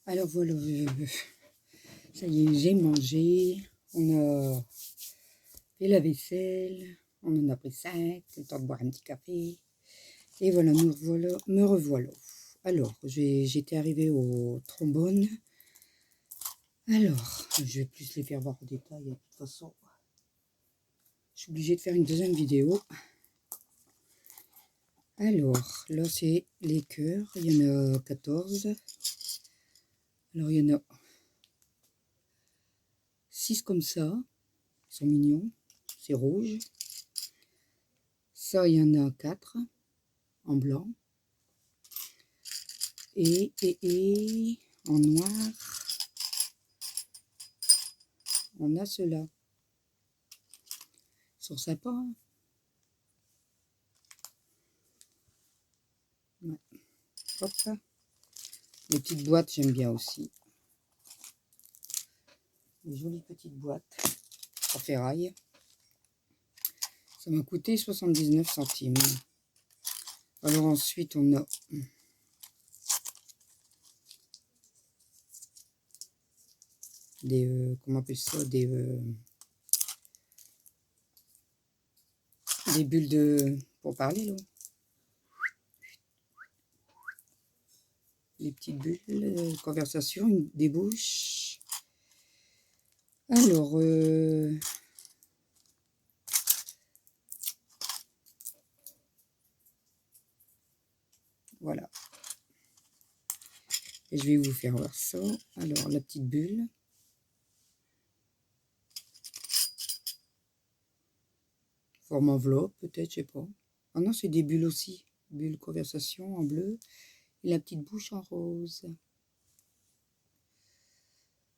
Alors voilà, ça y est, j'ai mangé, on a fait la vaisselle, on en a pris 5, le temps de boire un petit café, et voilà, me revoilà. Alors, j'étais arrivée au trombone, alors, je vais plus les faire voir en détail, de toute façon, je suis obligée de faire une deuxième vidéo. Alors, là c'est les cœurs, il y en a 14, alors il y en a 6 comme ça, ils sont mignons, c'est rouge. Ça, il y en a 4 en blanc. Et en noir, on a ceux-là. Ils sont sympas, hein? Ouais. Hop. Les petites boîtes, j'aime bien aussi. Les jolies petites boîtes en ferraille. Ça m'a coûté 79 centimes. Alors ensuite, on a des, comment on appelle ça, des bulles de, pour parler, là. Les petites bulles de conversation, des bouches. Alors, voilà. Et je vais vous faire voir ça. Alors, la petite bulle. Forme enveloppe, peut-être, je sais pas. Ah non, c'est des bulles aussi. Bulles conversation en bleu. Et la petite bouche en rose.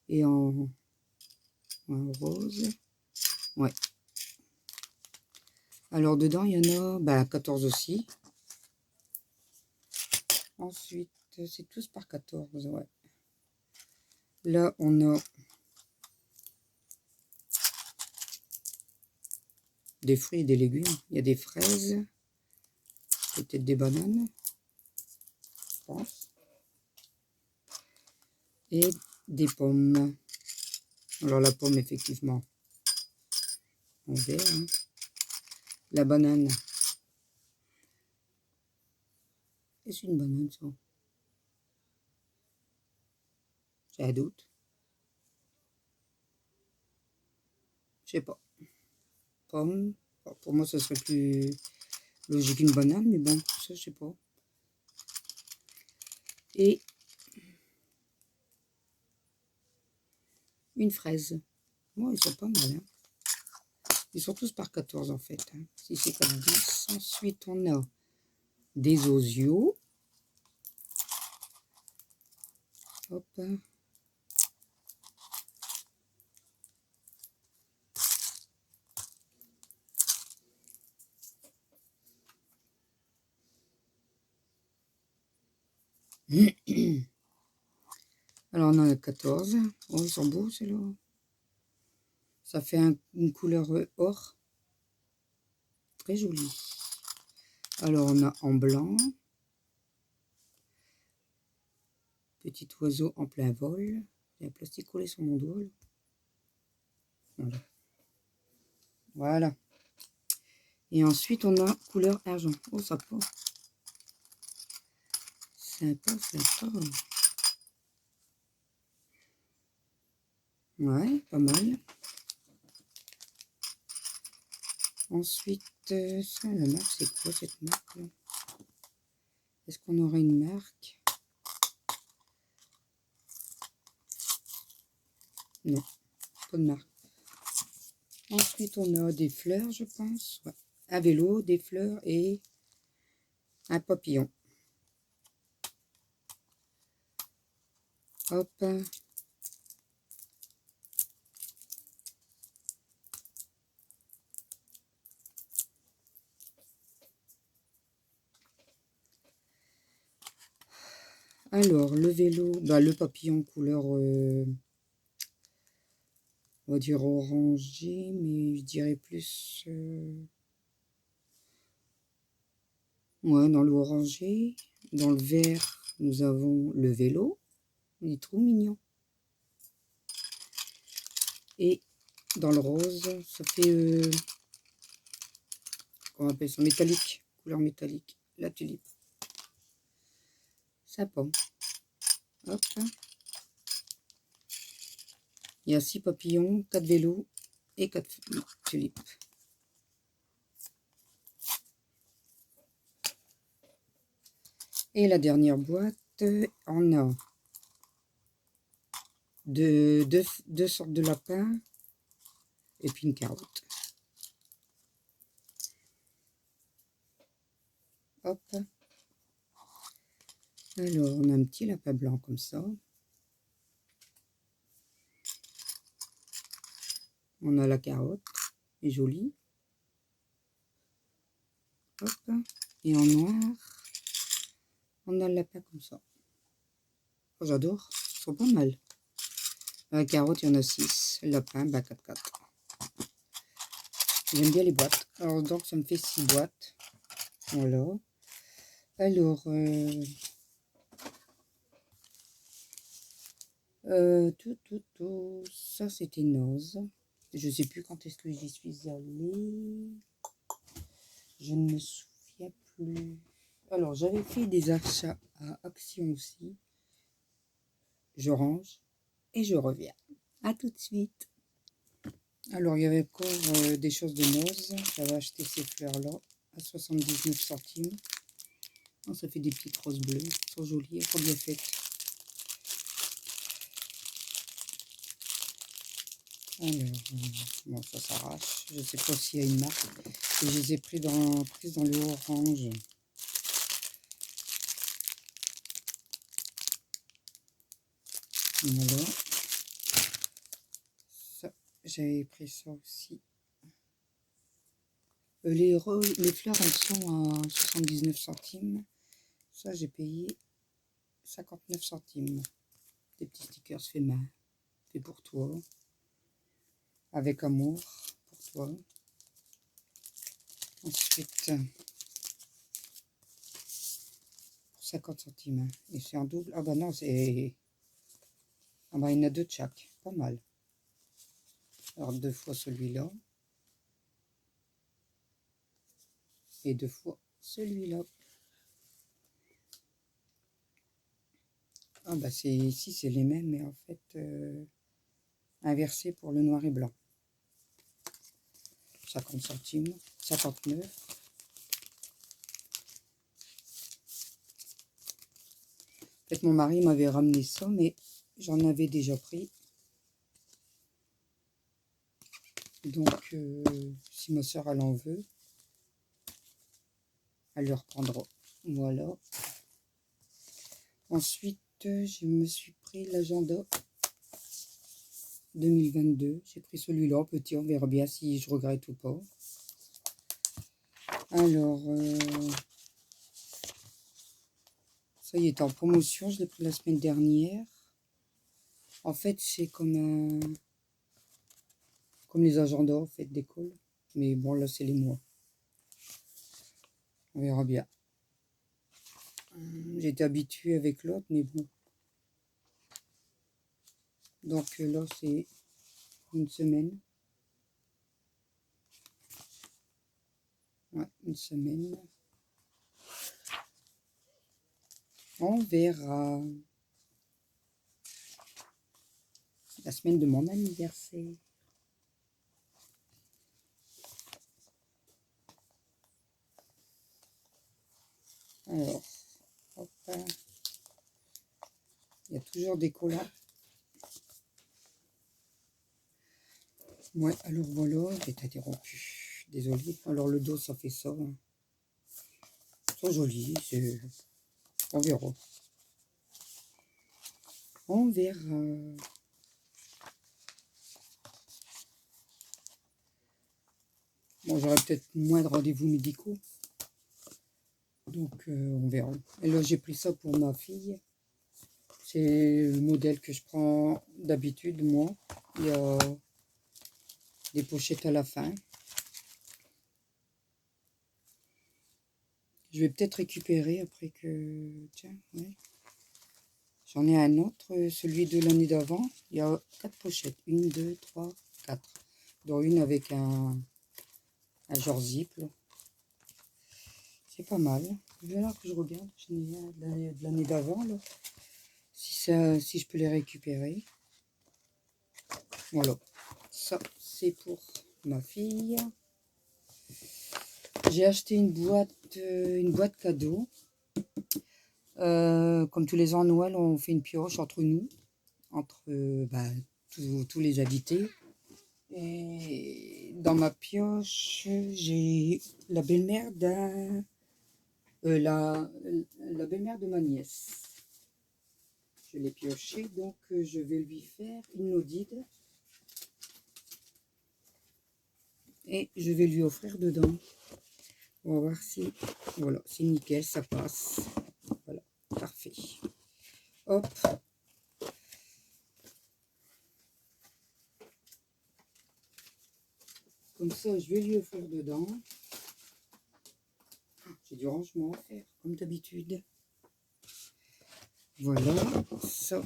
Et en rose. Ouais. Alors, dedans, il y en a 14 aussi. Ensuite, c'est tous par 14, ouais. Là, on a des fruits et des légumes. Il y a des fraises. Peut-être des bananes. Je pense. Et des pommes. Alors, la pomme, effectivement, en vert, hein. La banane. Est-ce une banane, ça? J'ai un doute. Je sais pas. Pomme. Bon, pour moi, ça serait plus logique qu'une banane, mais bon, ça, je sais pas. Et une fraise. Bon, ils sont pas mal, hein. Ils sont tous par 14, en fait, hein. Si c'est comme 10. Ensuite, on a des osios. Hop. Alors, on en a 14. Oh, ils sont beaux, ceux-là. Ça fait une couleur or. Très jolie. Alors, on a en blanc. Petit oiseau en plein vol. Il y a un plastique collé sur mon doigt, là. Voilà. Voilà. Et ensuite, on a couleur argent. Oh, ça part. Sympa, sympa. Ouais, pas mal. Ensuite, ça, la marque, c'est quoi cette marque-là? Est-ce qu'on aurait une marque? Non, pas de marque. Ensuite, on a des fleurs, je pense. Ouais. Un vélo, des fleurs et un papillon. Hop. Alors, le vélo, le papillon couleur, on va dire orangé, mais je dirais plus... ouais, dans l'orangé. Dans le vert, nous avons le vélo. Il est trop mignon. Et dans le rose, ça fait, comment on appelle ça, métallique, couleur métallique, la tulipe. Sapin. Hop. Il y a 6 papillons, 4 vélos et 4 tulipes. Et la dernière boîte, on a deux sortes de lapins et puis une carotte. Hop. Alors, on a un petit lapin blanc comme ça. On a la carotte, elle est jolie. Hop. Et en noir, on a le lapin comme ça. Oh, j'adore, ils sont pas mal. La carotte, il y en a 6. Le lapin, 4. J'aime bien les boîtes. Alors, donc, ça me fait 6 boîtes. Voilà. Alors, ça, c'était Noz. Je sais plus quand est-ce que j'y suis allée. Je ne me souviens plus. Alors, j'avais fait des achats à Action aussi. Je range et je reviens. À tout de suite. Alors, il y avait encore des choses de Noz. J'avais acheté ces fleurs-là à 79 centimes. Oh, ça fait des petites roses bleues. Elles sont jolies, elles sont bien faites. Alors, bon, ça s'arrache. Je ne sais pas s'il y a une marque. Et je les ai prises dans le orange. Voilà. Ça, j'avais pris ça aussi. Les fleurs, elles sont à 79 centimes. Ça, j'ai payé 59 centimes. Des petits stickers faits main. Fait pour toi. Avec amour. Pour toi. Ensuite, 50 centimes. Et c'est en double. Ah bah non, c'est... Ah bah il y en a 2 de chaque. Pas mal. Alors 2 fois celui-là. Et 2 fois celui-là. Ah bah c'est ici c'est les mêmes, mais en fait inversé pour le noir et blanc. 50 centimes, 59. En fait mon mari m'avait ramené ça, mais j'en avais déjà pris. Donc si ma soeur elle en veut, elle le reprendra. Voilà. Ensuite je me suis pris l'agenda 2022. J'ai pris celui-là, petit, on verra bien si je regrette ou pas. Alors, ça y est en promotion, je l'ai pris la semaine dernière. En fait, c'est comme les agendas en fait, d'école. Mais bon, là, c'est les mois. On verra bien. J'étais habituée avec l'autre, mais bon. Donc là, c'est une semaine. Ouais, une semaine. On verra. La semaine de mon anniversaire. Alors, hop. Il y a toujours des collants. Ouais, alors voilà, j'ai interrompu. Désolée. Alors le dos, ça fait ça. C'est joli, on verra. On verra. Bon, j'aurai peut-être moins de rendez-vous médicaux. Donc, on verra. Et là, j'ai pris ça pour ma fille. C'est le modèle que je prends d'habitude, moi. Il y a des pochettes à la fin. Je vais peut-être récupérer après que... Tiens, ouais. J'en ai un autre, celui de l'année d'avant. Il y a 4 pochettes. 1, 2, 3, 4. Dont une avec un genre zip. C'est pas mal. Il va falloir que je regarde. J'en ai un de l'année d'avant. Si je peux les récupérer. Voilà. Ça, c'est pour ma fille. J'ai acheté une boîte cadeau. Comme tous les ans à Noël, on fait une pioche entre nous, entre tous les invités. Et dans ma pioche, j'ai la belle-mère la belle-mère de ma nièce. Je l'ai piochée, donc je vais lui faire une audite. Et je vais lui offrir dedans. On va voir si, voilà, c'est nickel, ça passe. Voilà, parfait. Hop. Comme ça, je vais lui offrir dedans. J'ai du rangement à faire, comme d'habitude. Voilà, ça,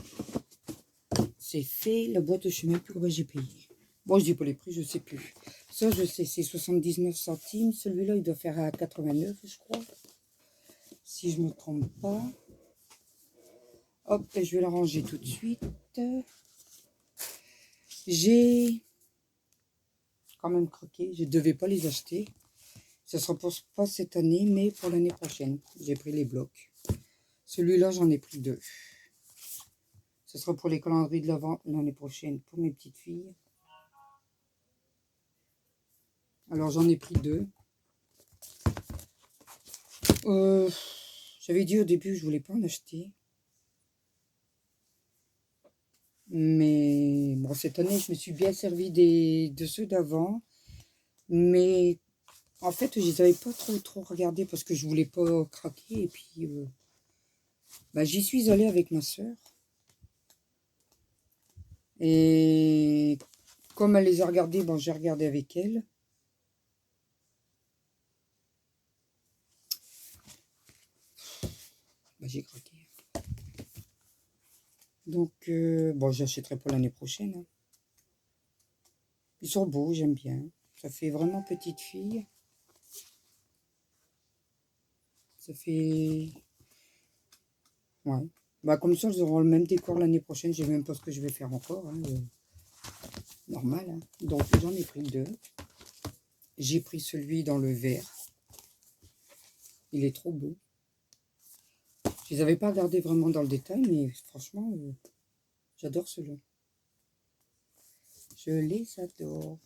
c'est fait. La boîte, je ne sais même plus combien j'ai payé. Bon, je dis pas les prix, je ne sais plus. Ça, je sais, c'est 79 centimes. Celui-là, il doit faire à 89, je crois. Si je ne me trompe pas. Hop, je vais la ranger tout de suite. J'ai quand même croqué. Je ne devais pas les acheter. Ça ne se repose pas cette année, mais pour l'année prochaine. J'ai pris les blocs. Celui-là, j'en ai pris 2. Ce sera pour les calendriers de l'Avent l'année prochaine pour mes petites filles. Alors, j'en ai pris 2. J'avais dit au début que je voulais pas en acheter. Mais bon, cette année, je me suis bien servi de ceux d'avant. Mais en fait, je les avais pas trop regardés parce que je voulais pas craquer. Et puis, j'y suis allée avec ma soeur. Et comme elle les a regardés, bon, j'ai regardé avec elle. J'ai craqué. Donc, bon, j'achèterai pour l'année prochaine. Hein. Ils sont beaux, j'aime bien. Ça fait vraiment petite fille. Ça fait... Ouais. Comme ça, ils auront le même décor l'année prochaine. Je ne sais même pas ce que je vais faire encore. Hein, normal. Hein. Donc, j'en ai pris 2. J'ai pris celui dans le vert. Il est trop beau. Je les avais pas regardés vraiment dans le détail, mais franchement, j'adore ceux-là. Je les adore.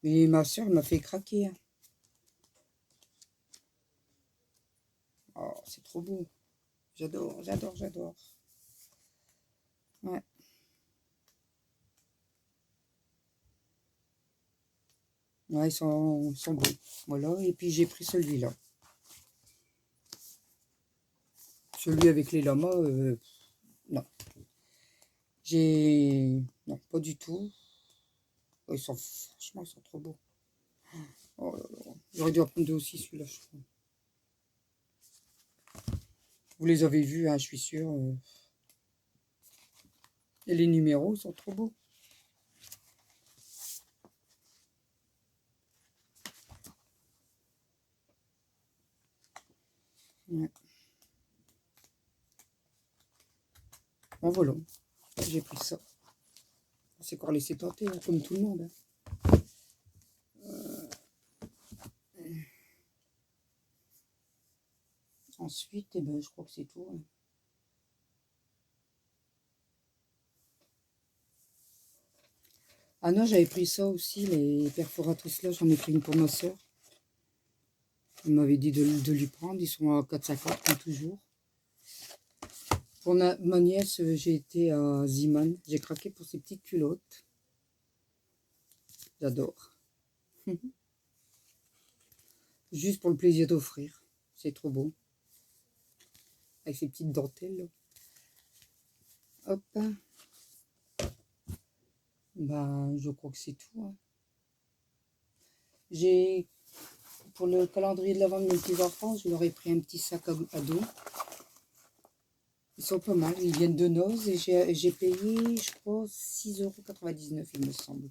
Mais ma soeur m'a fait craquer. Hein. Oh, c'est trop beau. J'adore, j'adore, j'adore. Ouais. Ouais, ils sont beaux. Voilà, et puis j'ai pris celui-là. Celui avec les lamas, non. Non, pas du tout. Oh, franchement, ils sont trop beaux. Oh là là. J'aurais dû en prendre 2 aussi, celui-là, je crois. Vous les avez vus, hein, je suis sûre. Et les numéros sont trop beaux. Ouais. Bon, voilà. J'ai pris ça. On s'est encore laissé tenter, hein, comme tout le monde. Hein. Ensuite, eh ben, je crois que c'est tout. Hein. Ah non, j'avais pris ça aussi, les perforatrices là, j'en ai pris une pour ma soeur. Elle m'avait dit de lui prendre, ils sont à 4,50 comme toujours. Pour ma nièce, j'ai été à Ziman, j'ai craqué pour ces petites culottes. J'adore. Juste pour le plaisir d'offrir, c'est trop beau. Avec ces petites dentelles. Là. Hop. Je crois que c'est tout. Hein. J'ai, pour le calendrier de l'Avent de mes petits enfants, je leur ai pris un petit sac à dos. Ils sont pas mal. Ils viennent de Noz et j'ai payé, je crois, 6,99 €, il me semble.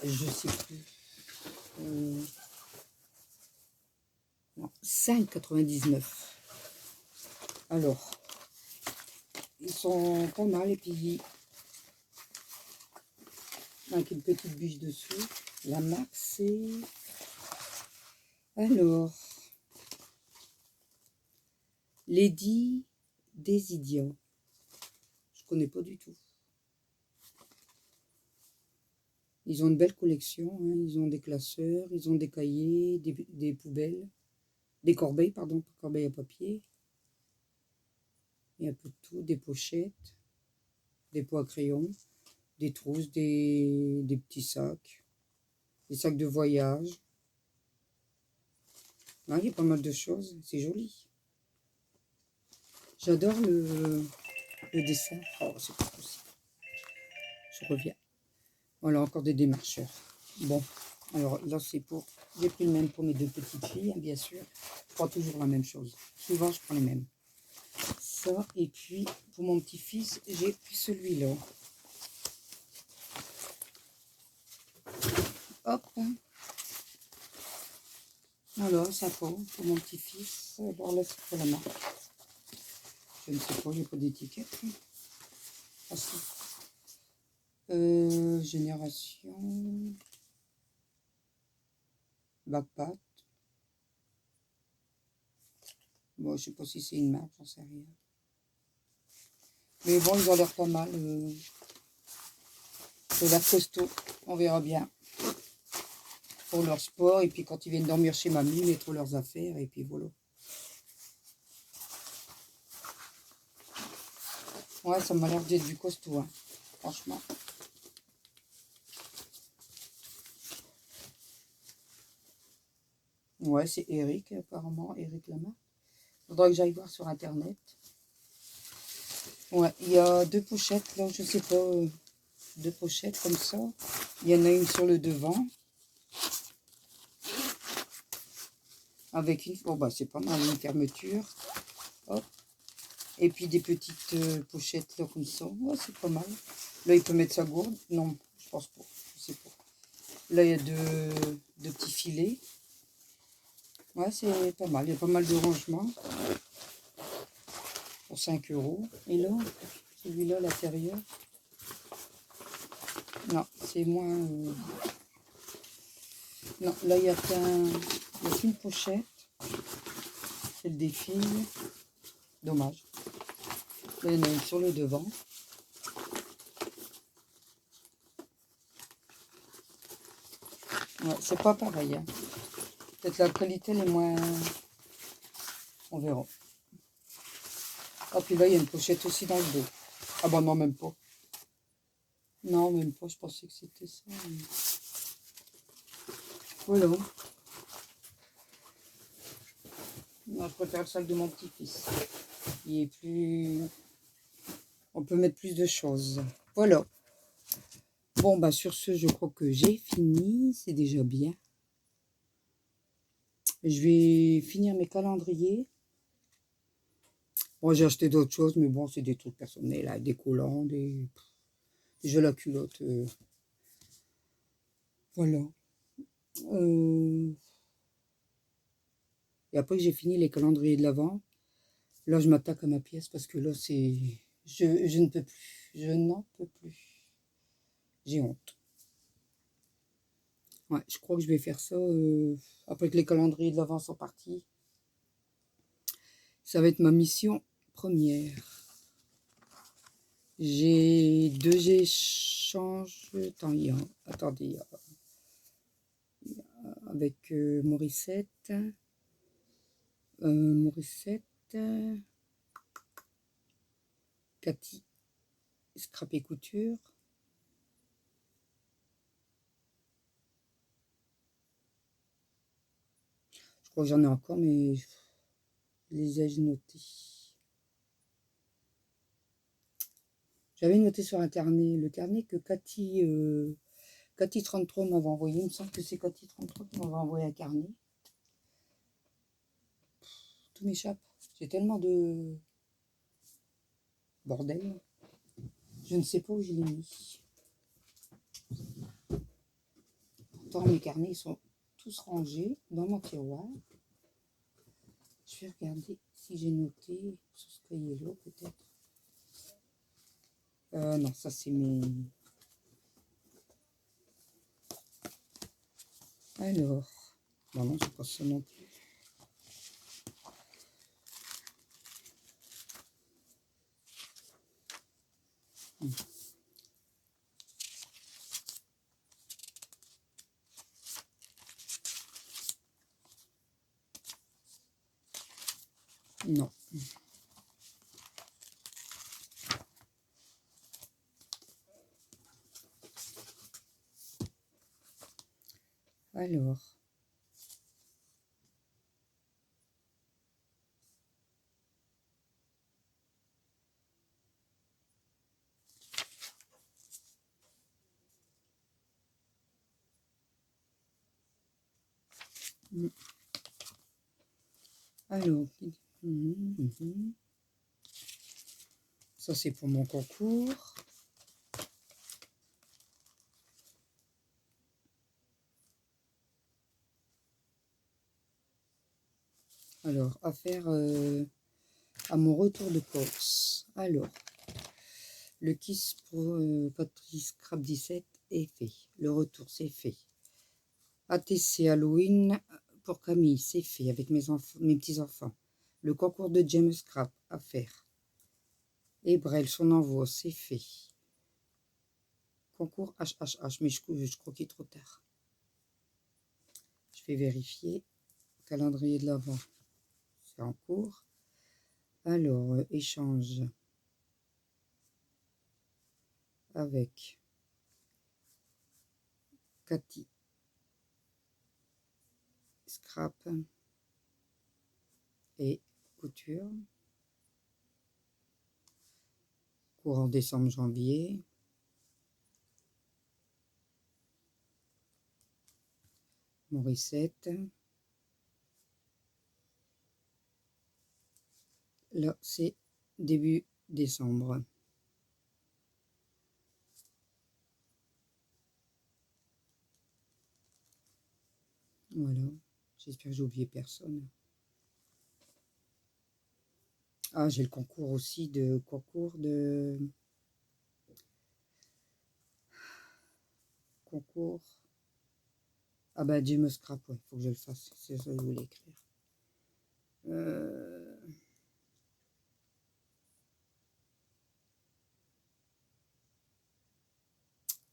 Je sais plus. Non, 5,99 €. Alors, ils sont pas mal. Et puis, avec une petite bûche dessus. La marque, c'est... Alors, Lady Desidia. Je connais pas du tout. Ils ont une belle collection. Hein. Ils ont des classeurs, ils ont des cahiers, des poubelles, des corbeilles, pardon, pas corbeilles à papier. Il y a un peu de tout, des pochettes, des pots à crayon, des trousses, des petits sacs, des sacs de voyage. Hein, il y a pas mal de choses, c'est joli. J'adore le dessin. Oh, c'est pas possible. Je reviens. Voilà, encore des démarcheurs. Bon, alors là, c'est pour... J'ai pris le même pour mes deux petites filles, hein, bien sûr. Je prends toujours la même chose. Souvent, je prends les mêmes. Ça, et puis, pour mon petit-fils, j'ai pris celui-là. Hop. Alors, ça pour mon petit-fils. Alors là, c'est pour la marque. Je ne sais pas, j'ai pas d'étiquette. Ah, si. Génération Backpack. Bon, je sais pas si c'est une marque, j'en sais rien. Mais bon, ils ont l'air pas mal. Ils ont l'air costaud. On verra bien. Pour leur sport. Et puis quand ils viennent dormir chez mamie, ils mettront leurs affaires. Et puis voilà. Ouais, ça m'a l'air d'être du costaud, hein, franchement. Ouais, c'est Eric, apparemment. Eric Lama. Faudra que j'aille voir sur internet. Ouais, il y a deux pochettes, là, je sais pas, deux pochettes comme ça. Il y en a une sur le devant. Avec une, oh bah c'est pas mal, une fermeture. Hop. Et puis des petites pochettes, là, comme ça. Ouais, c'est pas mal. Là, il peut mettre sa gourde. Non, je pense pas. Je sais pas. Là, il y a deux petits filets. Ouais, c'est pas mal. Il y a pas mal de rangements. Pour 5 €. Et là, celui-là, l'intérieur. Non, c'est moins... Non, là, il n'y a qu'une pochette. Celle des filles. Dommage. Là, il y en a une sur le devant. Ouais, c'est pas pareil. Hein. Peut-être la qualité, elle est moins... On verra. Ah, puis là, il y a une pochette aussi dans le dos. Ah bah non, même pas. Non, même pas. Je pensais que c'était ça. Mais... Voilà. Non, je préfère le sac de mon petit-fils. Il est plus... On peut mettre plus de choses. Voilà. Bon, bah sur ce, je crois que j'ai fini. C'est déjà bien. Je vais finir mes calendriers. Bon, j'ai acheté d'autres choses, mais bon, c'est des trucs personnels, là, des collants, des jeux à la culotte. Voilà. Et après que j'ai fini les calendriers de l'Avent, là, je m'attaque à ma pièce parce que là, c'est... Je ne peux plus. Je n'en peux plus. J'ai honte. Ouais, je crois que je vais faire ça après que les calendriers de l'Avent sont partis. Ça va être ma mission première. J'ai deux échanges. Attendez, avec Morissette. Cathy, Scrap et Couture. Je crois que j'en ai encore, mais les ai-je notés? J'avais noté sur un carnet, le carnet que Cathy 33 m'avait envoyé. Il me semble que c'est Cathy 33 qui m'avait envoyé un carnet. Tout m'échappe. J'ai tellement de bordel. Je ne sais pas où je l'ai mis. Pourtant, mes carnets sont tous rangés dans mon tiroir. Je vais regarder si j'ai noté sur ce cahier-là, peut-être. Non, ça c'est mes... Alors, bon, non, c'est pas ça non plus. Non. Alors. Alors. Ça c'est pour mon concours. Alors, affaire à mon retour de Corse. Alors, le kiss pour Patrice Crab 17 est fait. Le retour, c'est fait. ATC Halloween pour Camille, c'est fait avec mes petits-enfants. Le concours de James Crab à faire. Et Brel, son envoi, c'est fait. Concours HHH, mais je crois qu'il est trop tard. Je vais vérifier. Calendrier de l'Avent, c'est en cours. Alors, échange avec Cathy Scrap et couture. Courant décembre-janvier. Morissette. Là, c'est début décembre. Voilà. J'espère que j'ai oublié personne. Ah, j'ai le concours aussi de... Concours... Ah bah, James Scrap, ouais, faut que je le fasse. C'est ça que je voulais écrire.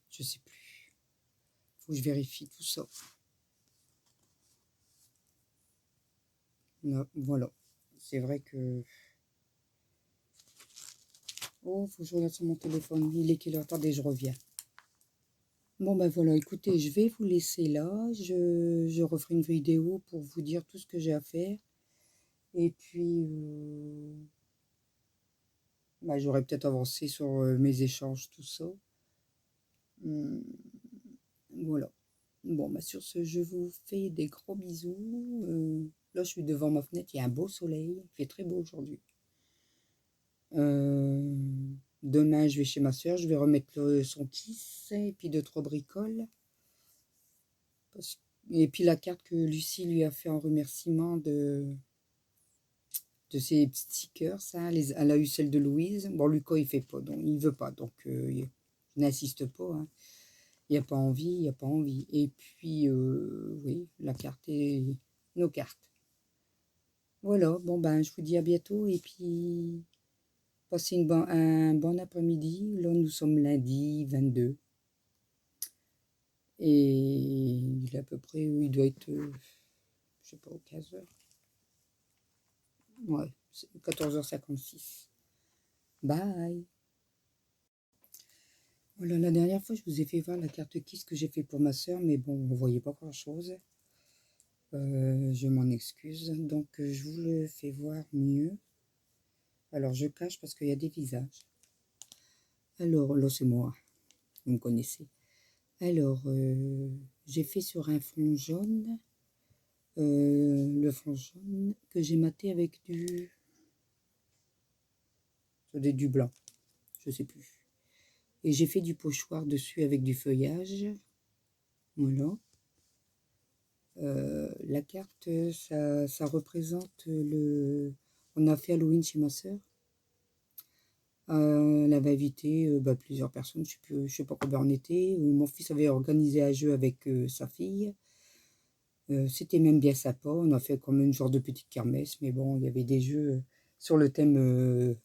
Je sais plus. Faut que je vérifie tout ça. Là, voilà. C'est vrai que... Oh, faut que je regarde sur mon téléphone. Il est quelle heure? Attendez, je reviens. Bon, ben voilà, écoutez, je vais vous laisser là. Je referai une vidéo pour vous dire tout ce que j'ai à faire. Et puis, bah, j'aurais peut-être avancé sur mes échanges, tout ça. Voilà. Bon, bah, sur ce, je vous fais des gros bisous. Là, je suis devant ma fenêtre, il y a un beau soleil. Il fait très beau aujourd'hui. Demain, je vais chez ma soeur, je vais remettre son kiss et puis 2-3 bricoles. Et puis la carte que Lucie lui a fait en remerciement de ses petits stickers, ça, elle a eu celle de Louise. Bon, Lucas, il fait pas, donc il veut pas, donc je n'insiste pas. Hein. Il n'y a pas envie, il n'y a pas envie. Et puis, oui, la carte et nos cartes. Voilà, bon ben, je vous dis à bientôt et puis passez un bon après-midi. Là, nous sommes lundi 22. Et il est à peu près, il doit être, je sais pas, 15h. Ouais, 14h56. Bye. Voilà, la dernière fois, je vous ai fait voir la carte Kiss que j'ai fait pour ma soeur, mais bon, vous voyez pas grand-chose. Je m'en excuse. Donc, je vous le fais voir mieux. Alors, je cache parce qu'il y a des visages. Alors, là, c'est moi. Vous me connaissez. Alors, j'ai fait sur un fond jaune. Le fond jaune que j'ai maté avec du Ça doit être du blanc, je sais plus. Et j'ai fait du pochoir dessus avec du feuillage. Voilà. La carte, ça représente le... On a fait Halloween chez ma sœur. Elle avait invité plusieurs personnes, je sais pas combien on était. Mon fils avait organisé un jeu avec sa fille. C'était même bien sympa. On a fait comme une genre de petite kermesse, mais bon, il y avait des jeux sur le thème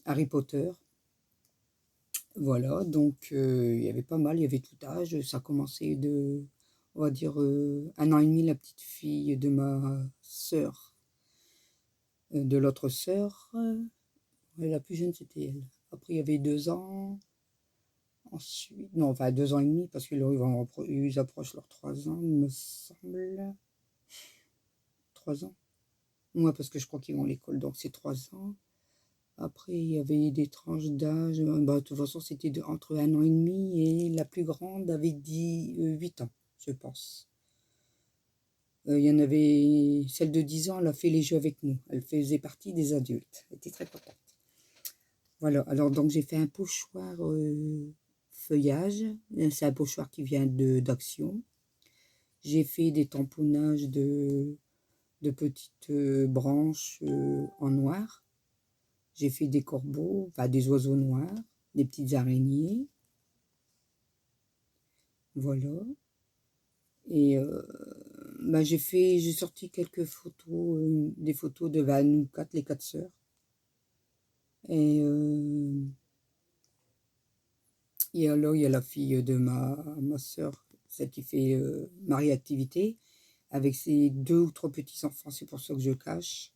Harry Potter. Voilà, donc il y avait pas mal, il y avait tout âge. Ça commençait de, on va dire, 1 an et demi, la petite fille de ma sœur, de l'autre sœur. La plus jeune, c'était elle. Après, il y avait 2 ans. Ensuite, non, enfin 2 ans et demi, parce qu'ils approchent leurs 3 ans, il me semble. 3 ans. Moi, parce que je crois qu'ils vont à l'école, donc c'est 3 ans. Après, il y avait des tranches d'âge. De toute façon, c'était entre 1 an et demi et la plus grande avait dit 8 ans, je pense. Il y en avait, celle de 10 ans, elle a fait les jeux avec nous. Elle faisait partie des adultes. Elle était très contente. Voilà, alors donc j'ai fait un pochoir feuillage. C'est un pochoir qui vient d'Action. J'ai fait des tamponnages de petites branches en noir. J'ai fait des corbeaux, enfin des oiseaux noirs, des petites araignées. Voilà. Et j'ai sorti quelques photos, des photos de nous quatre, les 4 sœurs. Et, et alors, il y a la fille de ma sœur, celle qui fait Marie-Activité, avec ses 2 ou 3 petits-enfants, c'est pour ça que je cache.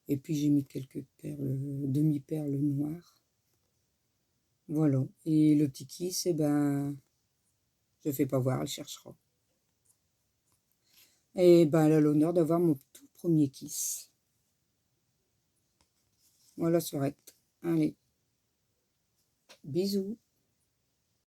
Et puis j'ai mis quelques perles, demi-perles noires. Voilà. Et le petit kiss, je fais pas voir, elle cherchera. Et elle a l'honneur d'avoir mon tout premier kiss. Voilà, Sorette. Allez, bisous.